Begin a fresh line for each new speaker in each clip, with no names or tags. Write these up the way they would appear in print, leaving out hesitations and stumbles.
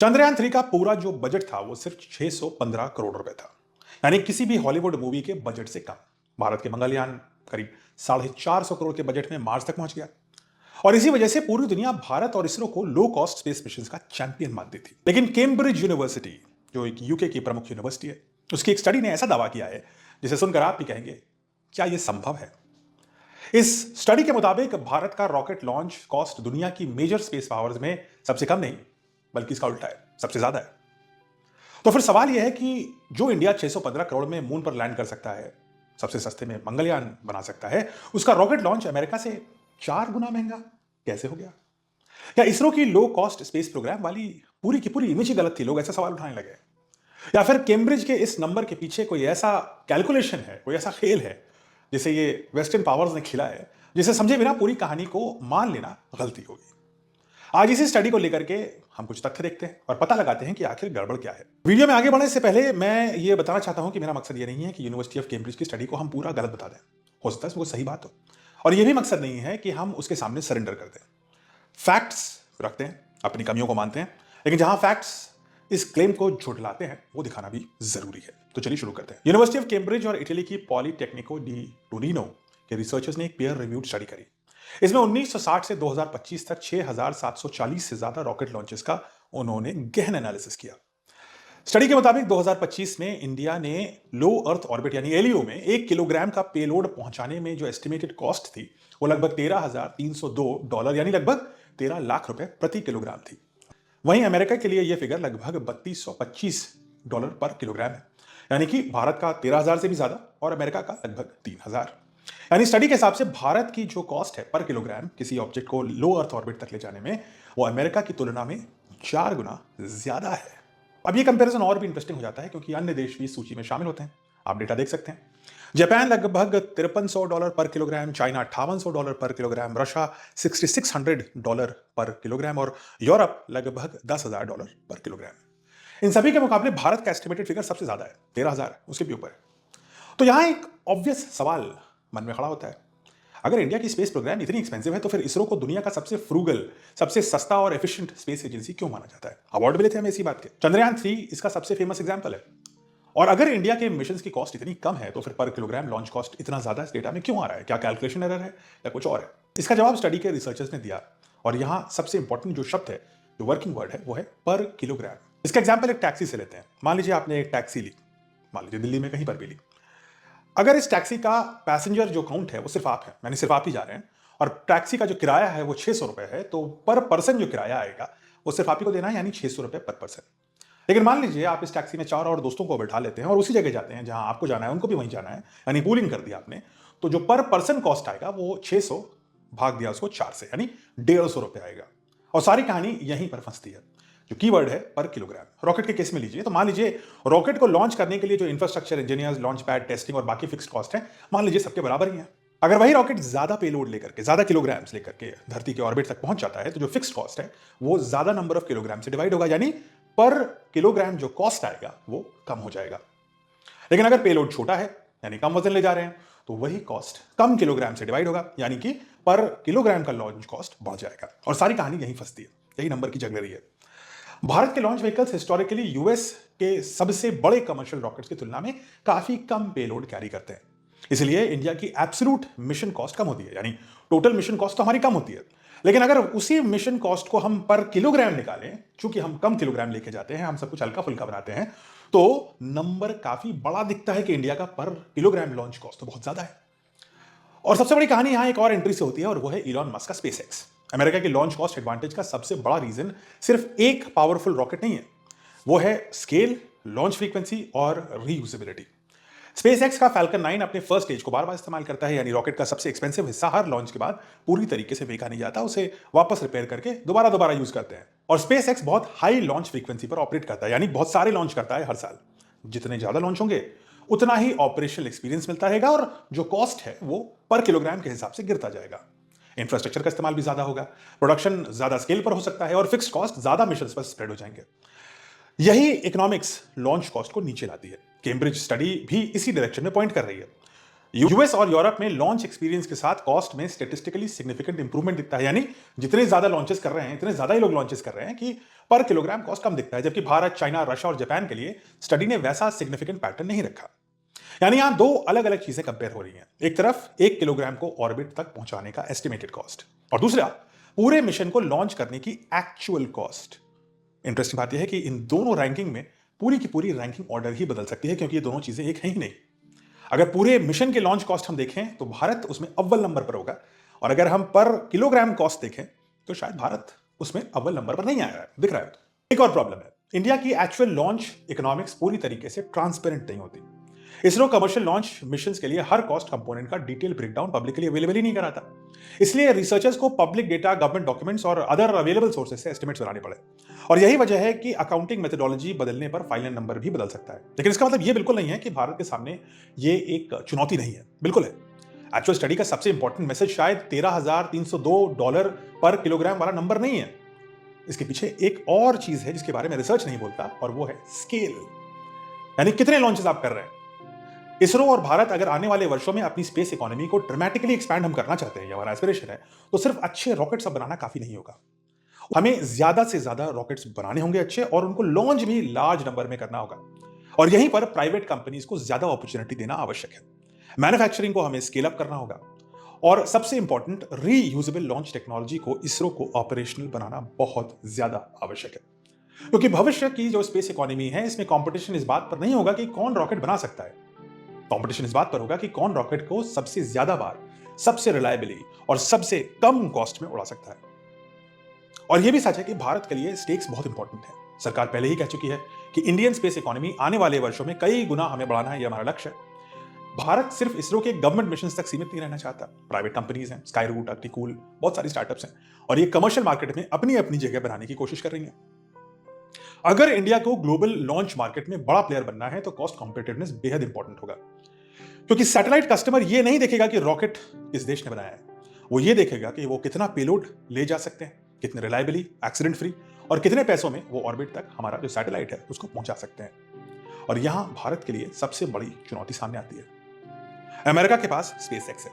चंद्रयान 3 का पूरा जो बजट था वो सिर्फ 615 करोड़ रुपए था। यानी किसी भी हॉलीवुड मूवी के बजट से कम। भारत के मंगलयान करीब 450 करोड़ के बजट में मार्स तक पहुंच गया। और इसी वजह से पूरी दुनिया भारत और इसरो को लो कॉस्ट स्पेस मिशन का चैंपियन मानती थी। लेकिन कैम्ब्रिज यूनिवर्सिटी, जो एक यूके की प्रमुख यूनिवर्सिटी है, उसकी एक स्टडी ने ऐसा दावा किया है जिसे सुनकर आप भी कहेंगे, क्या यह संभव है? इस स्टडी के मुताबिक भारत का रॉकेट लॉन्च कॉस्ट दुनिया की मेजर स्पेस पावर्स में सबसे कम नहीं, बल्कि इसका उल्टा है, सबसे ज्यादा है। तो फिर सवाल यह है कि जो इंडिया 615 करोड़ में मून पर लैंड कर सकता है, सबसे सस्ते में मंगलयान बना सकता है, उसका रॉकेट लॉन्च अमेरिका से 4 गुना महंगा कैसे हो गया? या इसरो की लो कॉस्ट स्पेस प्रोग्राम वाली पूरी की पूरी इमेज ही गलत थी, लोग ऐसा सवाल उठाने लगे? या फिर कैम्ब्रिज के इस नंबर के पीछे कोई ऐसा कैलकुलेशन है, कोई ऐसा खेल है जिसे ये वेस्टर्न पावर्स ने खिला है, जिसे समझे बिना पूरी कहानी को मान लेना गलती होगी? आज इसी स्टडी को लेकर के हम कुछ तथ्य देखते हैं और पता लगाते हैं कि आखिर गड़बड़ क्या है। वीडियो में आगे बढ़ने से पहले मैं ये बताना चाहता हूं कि मेरा मकसद ये नहीं है कि यूनिवर्सिटी ऑफ कैम्ब्रिज की स्टडी को हम पूरा गलत बता दें। हो सकता है इसमें कोई सही बात हो, और ये भी मकसद नहीं है कि हम उसके सामने सरेंडर कर दें। फैक्ट्स रखते हैं, अपनी कमियों को मानते हैं, लेकिन जहां फैक्ट्स इस क्लेम को झुठलाते हैं वो दिखाना भी जरूरी है। तो चलिए शुरू करते हैं। यूनिवर्सिटी ऑफ कैम्ब्रिज और इटली की पॉलीटेक्निको डी टोरिनो के रिसर्चर्स ने एक पेयर रिव्यूड स्टडी करी। इसमें 1960 से 2025 तक 6,740 से ज्यादा रॉकेट लॉन्चेस का उन्होंने गहन एनालिसिस किया। स्टडी के मुताबिक 2025 में इंडिया ने लो अर्थ ऑर्बिट यानी एलईओ में 1 किलोग्राम का पेलोड पहुंचाने में जो एस्टिमेटेड कॉस्ट थी वो लगभग $13,302 यानी लगभग 13 लाख रुपए प्रति किलोग्राम थी। वहीं अमेरिका के लिए यह फिगर लगभग $3,225 पर किलोग्राम है, यानी कि भारत का 13,000 से भी ज्यादा और अमेरिका का लगभग 3,000। यानी स्टडी के हिसाब से भारत की जो कॉस्ट है पर किलोग्राम किसी ऑब्जेक्ट को लो अर्थ ऑर्बिट तक ले जाने में, वो अमेरिका की तुलना में 4 गुना ज्यादा है। अब ये कंपैरिजन और भी इंटरेस्टिंग हो जाता है क्योंकि अन्य देश भी इस सूची में शामिल होते हैं। आप डेटा देख सकते हैं। जापान लगभग $5300 पर किलोग्राम, चाइना $5800 पर किलोग्राम, रशिया $6600 पर किलोग्राम और यूरोप लगभग $10,000 पर किलोग्राम। इन सभी के मुकाबले भारत का एस्टिमेटेड फिगर सबसे ज्यादा है, 13,000, उसके भी ऊपर है। तो यहां एक ऑब्वियस सवाल मन में खड़ा होता है, अगर इंडिया की स्पेस प्रोग्राम इतनी एक्सपेंसिव है तो फिर इसरो को दुनिया का सबसे फ्रूगल, सबसे सस्ता और एफिशिएंट स्पेस एजेंसी क्यों माना जाता है? अवार्ड मिले थे हमें इसी बात के। चंद्रयान 3 इसका सबसे फेमस एग्जांपल है। और अगर इंडिया के मिशन की कॉस्ट इतनी कम है तो फिर पर किलोग्राम लॉन्च कॉस्ट इतना ज्यादा इस डेटा में क्यों आ रहा है? क्या कैलकुलेशन एरर है या कुछ और है? इसका जवाब स्टडी के रिसर्चर्स ने दिया, और यहां सबसे इंपॉर्टेंट जो शब्द है, जो वर्किंग वर्ड है, वो है पर किलोग्राम। इसका एग्जाम्पल एक टैक्सी से लेते हैं। मान लीजिए आपने एक टैक्सी ली, मान लीजिए दिल्ली में कहीं पर भी ली। अगर इस टैक्सी का पैसेंजर जो काउंट है वो सिर्फ आप है, यानी सिर्फ आप ही जा रहे हैं, और टैक्सी का जो किराया है वो 600 रुपए है, तो पर पर्सन जो किराया आएगा वो सिर्फ आप ही को देना है, यानी 600 रुपए पर पर्सन। लेकिन मान लीजिए आप इस टैक्सी में 4 और दोस्तों को बैठा लेते हैं और उसी जगह जाते हैं जहां आपको जाना है, उनको भी वहीं जाना है, यानी पूलिंग कर दिया आपने, तो जो पर पर्सन कॉस्ट आएगा वो 600 भाग दिया उसको 4 से, यानी 150 रुपए आएगा। और सारी कहानी यहीं पर फंसती है। जो कीवर्ड है पर किलोग्राम। रॉकेट के केस में लीजिए तो मान लीजिए रॉकेट को लॉन्च करने के लिए जो infrastructure, engineers, launch pad, testing और बाकी फिक्स्ड कॉस्ट है, मान लीजिए सबके बराबर ही है। अगर वही रॉकेट ज्यादा पेलोड लेकर के, ज्यादा किलोग्राम्स लेकर के धरती के ऑर्बिट तक पहुंच जाता है, तो जो फिक्स्ड कॉस्ट है वो ज्यादा नंबर ऑफ किलोग्राम से डिवाइड होगा, यानी पर किलोग्राम जो कॉस्ट आएगा वो कम हो जाएगा। लेकिन अगर पेलोड छोटा है, यानी कम वजन ले जा रहे हैं, तो वही कॉस्ट कम किलोग्राम से डिवाइड होगा, यानी कि पर किलोग्राम का लॉन्च कॉस्ट बढ़ जाएगा। और सारी कहानी यहीं फंसती है, यही नंबर की जगलरी है। भारत के लॉन्च व्हीकल्स हिस्टोरिकली यूएस के सबसे बड़े कमर्शियल रॉकेट्स की तुलना में काफी कम पेलोड कैरी करते हैं। इसलिए इंडिया की एब्सोल्यूट मिशन कॉस्ट कम होती है, यानी टोटल मिशन कॉस्ट तो हमारी कम होती है। लेकिन अगर उसी मिशन कॉस्ट को हम पर किलोग्राम निकालें, चूंकि हम कम किलोग्राम लेके जाते हैं, हम सब कुछ हल्का फुल्का बनाते हैं, तो नंबर काफी बड़ा दिखता है कि इंडिया का पर किलोग्राम लॉन्च कॉस्ट तो बहुत ज्यादा है। और सबसे बड़ी कहानी यहां एक और एंट्री से होती है, और वो है इलॉन मस्क का स्पेसएक्स। अमेरिका की लॉन्च कॉस्ट एडवांटेज का सबसे बड़ा रीजन सिर्फ एक पावरफुल रॉकेट नहीं है, वो है स्केल, लॉन्च फ्रीक्वेंसी और रीयूजेबिलिटी। स्पेसएक्स का फैल्कन 9 अपने फर्स्ट स्टेज को बार बार इस्तेमाल करता है, यानी रॉकेट का सबसे एक्सपेंसिव हिस्सा हर लॉन्च के बाद पूरी तरीके से फेंका नहीं जाता, उसे वापस रिपेयर करके दोबारा यूज करते हैं। और स्पेसएक्स बहुत हाई लॉन्च फ्रीक्वेंसी पर ऑपरेट करता है, यानी बहुत सारे लॉन्च करता है हर साल। जितने ज्यादा लॉन्च होंगे उतना ही ऑपरेशनल एक्सपीरियंस मिलता रहेगा, और जो कॉस्ट है वो पर किलोग्राम के हिसाब से गिरता जाएगा। इंफ्रास्ट्रक्चर का इस्तेमाल भी ज्यादा होगा, प्रोडक्शन ज्यादा स्केल पर हो सकता है, और फिक्स्ड कॉस्ट ज्यादा मिशंस पर स्प्रेड हो जाएंगे। यही इकोनॉमिक्स लॉन्च कॉस्ट को नीचे लाती है। कैम्ब्रिज स्टडी भी इसी डायरेक्शन में पॉइंट कर रही है। यूएस और यूरोप में लॉन्च एक्सपीरियंस के साथ कॉस्ट में स्टैटिस्टिकली सिग्निफिकेंट इंप्रूवमेंट दिखता है, यानी जितने ज्यादा लॉन्चेस कर रहे हैं, इतने ज्यादा ही लोग लॉन्चेस कर रहे हैं कि पर किलोग्राम कॉस्ट कम दिखता है, जबकि भारत, चाइना, रशिया और जापान के लिए स्टडी ने वैसा सिग्निफिकेंट पैटर्न नहीं रखा। यानी यहां दो अलग अलग चीजें कंपेयर हो रही हैं। एक तरफ 1 किलोग्राम को ऑर्बिट तक पहुंचाने का एस्टिमेटेड कॉस्ट, और दूसरा पूरे मिशन को लॉन्च करने की एक्चुअल कॉस्ट। इंटरेस्टिंग बात यह है कि इन दोनों रैंकिंग में पूरी की पूरी रैंकिंग ऑर्डर ही बदल सकती है, क्योंकि ये दोनों चीजें एक है ही नहीं। अगर पूरे मिशन के लॉन्च कॉस्ट हम देखें तो भारत उसमें अव्वल नंबर पर होगा, और अगर हम पर किलोग्राम कॉस्ट देखें तो शायद भारत उसमें अव्वल नंबर पर नहीं आया है, दिख रहा है। तो एक और प्रॉब्लम है, इंडिया की एक्चुअल लॉन्च इकोनॉमिक्स पूरी तरीके से ट्रांसपेरेंट नहीं होती। इसरो कमर्शियल लॉन्च मिशंस के लिए हर कॉस्ट कंपोनेंट का डिटेल ब्रेकडाउन पब्लिकली अवेलेबल ही नहीं कराता। इसलिए रिसर्चर्स को पब्लिक डेटा, गवर्नमेंट डॉक्यूमेंट्स और अदर अवेलेबल सोर्सेज से एस्टिमेट्स बनाने पड़े। और यही वजह है कि अकाउंटिंग मेथोडोलॉजी बदलने पर फाइनल नंबर भी बदल सकता है। लेकिन इसका मतलब ये बिल्कुल नहीं है कि भारत के सामने ये एक चुनौती नहीं है, बिल्कुल है। एक्चुअल स्टडी का सबसे इंपॉर्टेंट मैसेज शायद $13,302 पर किलोग्राम वाला नंबर नहीं है। इसके पीछे एक और चीज है जिसके बारे में रिसर्च नहीं बोलता, और वो है स्केल। यानी कितने लॉन्चेस आप कर रहे हैं। इसरो और भारत अगर आने वाले वर्षों में अपनी स्पेस इकोनॉमी को ड्रामेटिकली एक्सपैंड हम करना चाहते हैं, ये हमारा एस्पिरेशन है, तो सिर्फ अच्छे रॉकेट्स अब बनाना काफी नहीं होगा। हमें ज्यादा से ज्यादा रॉकेट्स बनाने होंगे अच्छे, और उनको लॉन्च भी लार्ज नंबर में करना होगा। और यहीं पर प्राइवेट कंपनीज को ज्यादा अपॉर्चुनिटी देना आवश्यक है। मैन्युफैक्चरिंग को हमें स्केल अप करना होगा, और सबसे इंपॉर्टेंट रीयूजेबल लॉन्च टेक्नोलॉजी को इसरो को ऑपरेशनल बनाना बहुत ज्यादा आवश्यक है। क्योंकि भविष्य की जो स्पेस इकोनॉमी है, इसमें कंपटीशन इस बात पर नहीं होगा कि कौन रॉकेट बना सकता है। कंपटीशन इस बात पर होगा कि कौन रॉकेट को सबसे ज्यादा बार, सबसे रिलायबली और सबसे कम कॉस्ट में उड़ा सकता है। और यह भी सच है कि भारत के लिए स्टेक्स बहुत इंपॉर्टेंट है। सरकार पहले ही कह चुकी है कि इंडियन स्पेस इकोनॉमी आने वाले वर्षों में कई गुना हमें बढ़ाना है, यह हमारा लक्ष्य है। भारत सिर्फ इसरो के गवर्नमेंट मिशन तक सीमित नहीं रहना चाहता। प्राइवेट कंपनीज हैं, स्काई रूट, अग्निकूल, बहुत सारी स्टार्टअप्स हैं, और ये कमर्शियल मार्केट में अपनी अपनी जगह बनाने की कोशिश कर रही हैं। अगर इंडिया को ग्लोबल लॉन्च मार्केट में बड़ा प्लेयर बनना है तो कॉस्ट कॉम्पिटिटिवनेस बेहद इंपॉर्टेंट होगा। क्योंकि सैटेलाइट कस्टमर ये नहीं देखेगा कि रॉकेट किस देश ने बनाया है, वो ये देखेगा कि वो कितना पेलोड ले जा सकते हैं, कितने रिलायबली, एक्सीडेंट फ्री, और कितने पैसों में वो ऑर्बिट तक हमारा जो सैटेलाइट है उसको पहुंचा सकते हैं। और यहां भारत के लिए सबसे बड़ी चुनौती सामने आती है। अमेरिका के पास स्पेसएक्स है,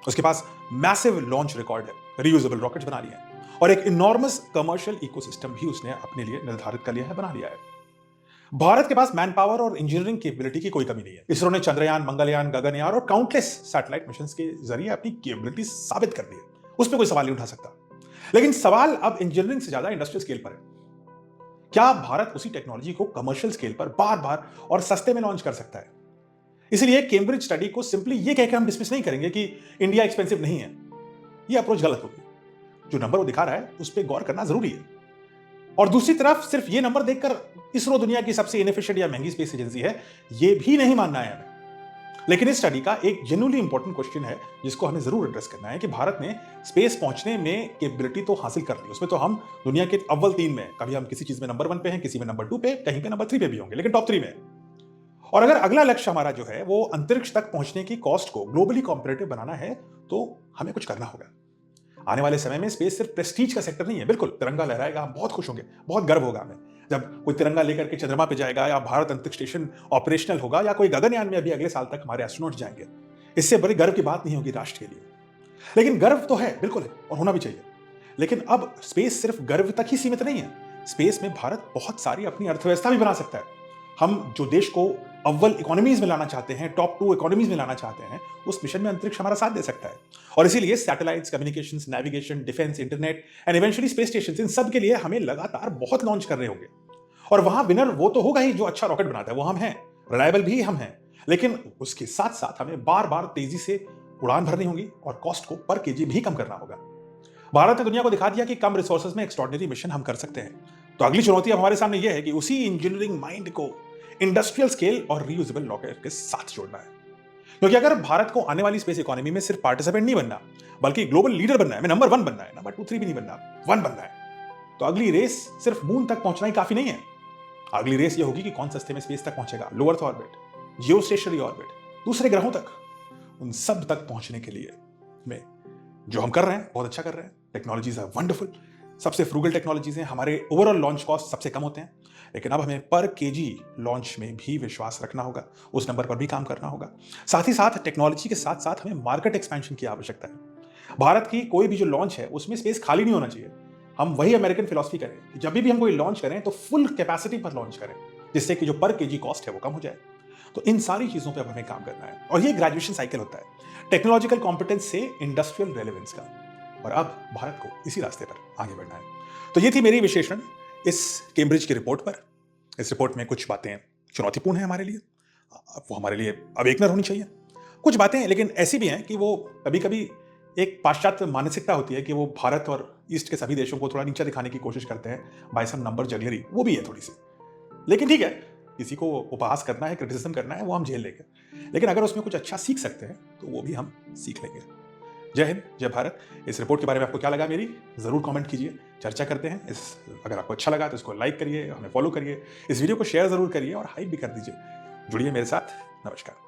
उसके पास मैसिव लॉन्च रिकॉर्ड है, रीयूजेबल रॉकेट्स बना लिए हैं, और एक इनॉर्मस कमर्शियल इकोसिस्टम भी उसने अपने लिए निर्धारित कर लिया है, बना लिया है। भारत के पास मैन पावर और इंजीनियरिंग कैपेबिलिटी की कोई कमी नहीं है। इसरो ने चंद्रयान, मंगलयान, गगनयान और काउंटलेस सैटेलाइट मिशंस के जरिए अपनी कैपेबिलिटी साबित कर दी है, उस पर कोई सवाल नहीं उठा सकता। लेकिन सवाल अब इंजीनियरिंग से ज्यादा इंडस्ट्रियल स्केल पर है। क्या भारत उसी टेक्नोलॉजी को कमर्शियल स्केल पर बार बार और सस्ते में लॉन्च कर सकता है? इसलिए कैम्ब्रिज स्टडी को सिंपली ये कहकर हम डिसमिस नहीं करेंगे कि इंडिया एक्सपेंसिव नहीं है। यह अप्रोच गलत होगी। जो नंबर वो दिखा रहा है उस पर गौर करना जरूरी है। और दूसरी तरफ सिर्फ ये नंबर देखकर इसरो दुनिया की सबसे इनएफिशिएंट या महंगी स्पेस एजेंसी है, ये भी नहीं मानना है हमें। लेकिन इस स्टडी का एक जेन्युइनली इंपॉर्टेंट क्वेश्चन है जिसको हमें जरूर एड्रेस करना है कि भारत ने स्पेस पहुंचने में कैपेबिलिटी तो हासिल कर ली, उसमें तो हम दुनिया के अव्वल 3 में, कभी हम किसी चीज में नंबर 1 पे हैं, किसी में नंबर 2 पे, कहीं पे नंबर 3 पे भी होंगे, लेकिन टॉप 3 में। और अगर अगला लक्ष्य हमारा जो है वो अंतरिक्ष तक पहुंचने की कॉस्ट को ग्लोबली कॉम्पिटिटिव बनाना है, तो हमें कुछ करना होगा। आने वाले समय में स्पेस सिर्फ प्रेस्टीज का सेक्टर नहीं है। बिल्कुल तिरंगा लहराएगा, हम बहुत खुश होंगे, बहुत गर्व होगा हमें जब कोई तिरंगा लेकर के चंद्रमा पे जाएगा, या भारत अंतरिक्ष स्टेशन ऑपरेशनल होगा, या कोई गगनयान में अभी अगले साल तक हमारे एस्ट्रोनॉट जाएंगे। इससे बड़ी गर्व की बात नहीं होगी राष्ट्र के लिए। लेकिन गर्व तो है, बिल्कुल है, और होना भी चाहिए। लेकिन अब स्पेस सिर्फ गर्व तक ही सीमित नहीं है। स्पेस में भारत बहुत सारी अपनी अर्थव्यवस्था भी बना सकता है। हम जो देश को अव्वल इकोनॉमीज में लाना चाहते हैं, टॉप 2 इकोनॉमीज में लाना चाहते हैं, उस मिशन में अंतरिक्ष हमारा साथ दे सकता है। और इसीलिए satellites, communications, navigation, defence, internet and eventually space station, इन सब के लिए हमें लगातार बहुत लॉन्च करने होंगे। और वहां विनर वो तो होगा ही जो अच्छा रॉकेट बनाता है, वो हम हैं, रिलायबल भी हम हैं। लेकिन उसके साथ साथ हमें बार बार तेजी से उड़ान भरनी होगी और कॉस्ट को पर केजी भी कम करना होगा। भारत ने दुनिया को दिखा दिया कि कम रिसोर्सेज में एक्स्ट्रॉर्डिनरी मिशन हम कर सकते हैं। तो अगली चुनौती अब हमारे सामने यह है कि उसी इंजीनियरिंग माइंड को इंडस्ट्रियल स्केल और रीयूजेबल रॉकेट के साथ जोड़ना है। क्योंकि अगर भारत को आने वाली स्पेस इकोनॉमी में सिर्फ पार्टिसिपेंट नहीं बनना, बल्कि ग्लोबल लीडर बनना है, में नंबर 1 बनना है, नंबर 2, 3 भी नहीं बनना, 1 बनना है, तो अगली रेस सिर्फ मून तक पहुंचना ही काफी नहीं है। अगली रेस ये होगी कि कौन सस्ते में स्पेस तक पहुंचेगा, low earth orbit, geostationary orbit, दूसरे ग्रहों तक। उन सब तक पहुंचने के लिए में जो हम कर रहे हैं बहुत अच्छा कर रहे हैं। टेक्नोलॉजीज आर वंडरफुल, सबसे फ्रूगल टेक्नोलॉजीज हैं, हमारे ओवरऑल लॉन्च कॉस्ट सबसे कम होते हैं। लेकिन अब हमें पर केजी लॉन्च में भी विश्वास रखना होगा, उस नंबर पर भी काम करना होगा। साथ ही साथ टेक्नोलॉजी के साथ साथ हमें मार्केट एक्सपेंशन की आवश्यकता है। भारत की कोई भी जो लॉन्च है उसमें स्पेस खाली नहीं होना चाहिए। हम वही अमेरिकन फिलॉसफी करें कि जब भी हम कोई लॉन्च करें तो फुल कैपेसिटी पर लॉन्च करें, जिससे कि जो पर केजी कॉस्ट है वो कम हो जाए। तो इन सारी चीज़ों पे अब हमें काम करना है और ये ग्रेजुएशन साइकिल होता है टेक्नोलॉजिकल कॉम्पिटेंस से इंडस्ट्रियल रेलेवेंस का। और अब भारत को इसी रास्ते पर आगे बढ़ना है। तो ये थी मेरी विश्लेषण इस कैम्ब्रिज की रिपोर्ट पर। इस रिपोर्ट में कुछ बातें चुनौतीपूर्ण हैं हमारे लिए, वो हमारे लिए अवेकनर होनी चाहिए। कुछ बातें लेकिन ऐसी भी हैं कि वो कभी कभी एक पाश्चात्य मानसिकता होती है कि वो भारत और ईस्ट के सभी देशों को थोड़ा नीचा दिखाने की कोशिश करते हैं बाय सम नंबर जगलरी, वो भी है थोड़ी सी। लेकिन ठीक है, किसी को उपहास करना है, क्रिटिसिज्म करना है, वो हम झेल लेंगे। लेकिन अगर उसमें कुछ अच्छा सीख सकते हैं तो वो भी हम सीख लेंगे। जय हिंद, जय भारत। इस रिपोर्ट के बारे में आपको क्या लगा मेरी जरूर कमेंट कीजिए, चर्चा करते हैं। अगर आपको अच्छा लगा तो इसको लाइक करिए, हमें फॉलो करिए, इस वीडियो को शेयर जरूर करिए और हाइप भी कर दीजिए। जुड़िए मेरे साथ। नमस्कार।